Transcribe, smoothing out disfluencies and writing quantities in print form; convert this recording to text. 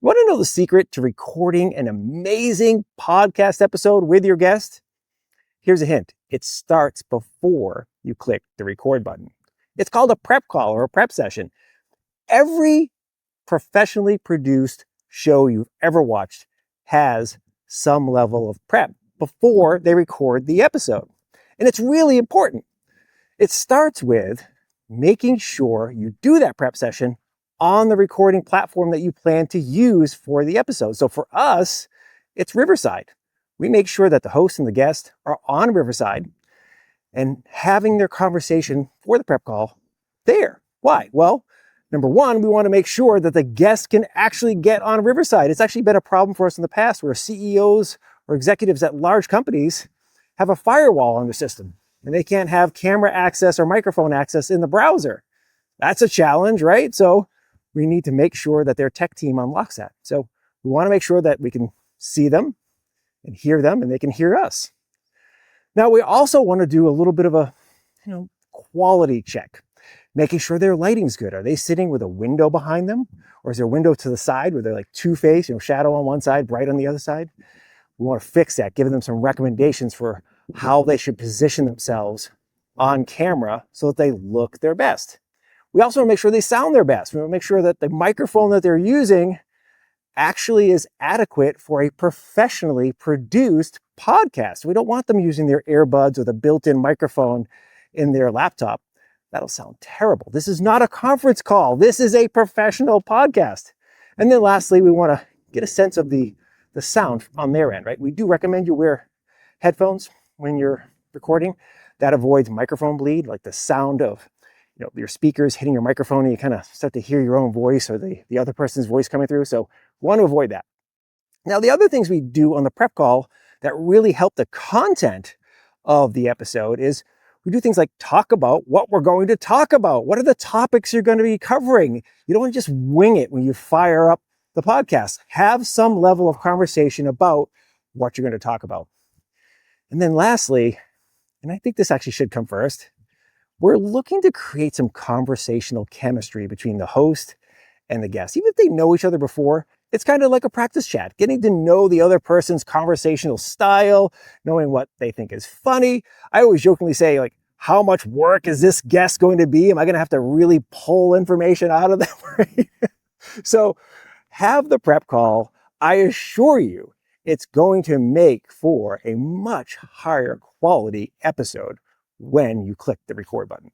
Want to know the secret to recording an amazing podcast episode with your guest? Here's a hint. It starts before you click the record button. It's called a prep call or a prep session. Every professionally produced show you've ever watched has some level of prep before they record the episode. And it's really important. It starts with making sure you do that prep session on the recording platform that you plan to use for the episode. So for us, it's Riverside. We make sure that the host and the guest are on Riverside and having their conversation for the prep call there. Why? Well, number one, we want to make sure that the guest can actually get on Riverside. It's actually been a problem for us in the past where CEOs or executives at large companies have a firewall on their system and they can't have camera access or microphone access in the browser. That's a challenge, right? So we need to make sure that their tech team unlocks that. So we want to make sure that we can see them and hear them and they can hear us. Now, we also want to do a little bit of a, quality check, making sure their lighting's good. Are they sitting with a window behind them? Or is there a window to the side where they're like two-faced, shadow on one side, bright on the other side? We want to fix that, giving them some recommendations for how they should position themselves on camera so that they look their best. We also want to make sure they sound their best. We want to make sure that the microphone that they're using actually is adequate for a professionally produced podcast. We don't want them using their earbuds with a built-in microphone in their laptop. That'll sound terrible. This is not a conference call. This is a professional podcast. And then lastly, we want to get a sense of the sound on their end, right? We do recommend you wear headphones when you're recording. That avoids microphone bleed, like the sound of your speakers hitting your microphone and you kind of start to hear your own voice or the other person's voice coming through. So we want to avoid that. Now, the other things we do on the prep call that really help the content of the episode is we do things like talk about what we're going to talk about. What are the topics you're going to be covering? You don't want to just wing it when you fire up the podcast. Have some level of conversation about what you're going to talk about. And then lastly, and I think this actually should come first, we're looking to create some conversational chemistry between the host and the guest. Even if they know each other before, it's kind of like a practice chat, getting to know the other person's conversational style, knowing what they think is funny. I always jokingly say, how much work is this guest going to be? Am I going to have to really pull information out of them? So have the prep call. I assure you, it's going to make for a much higher quality episode when you click the record button.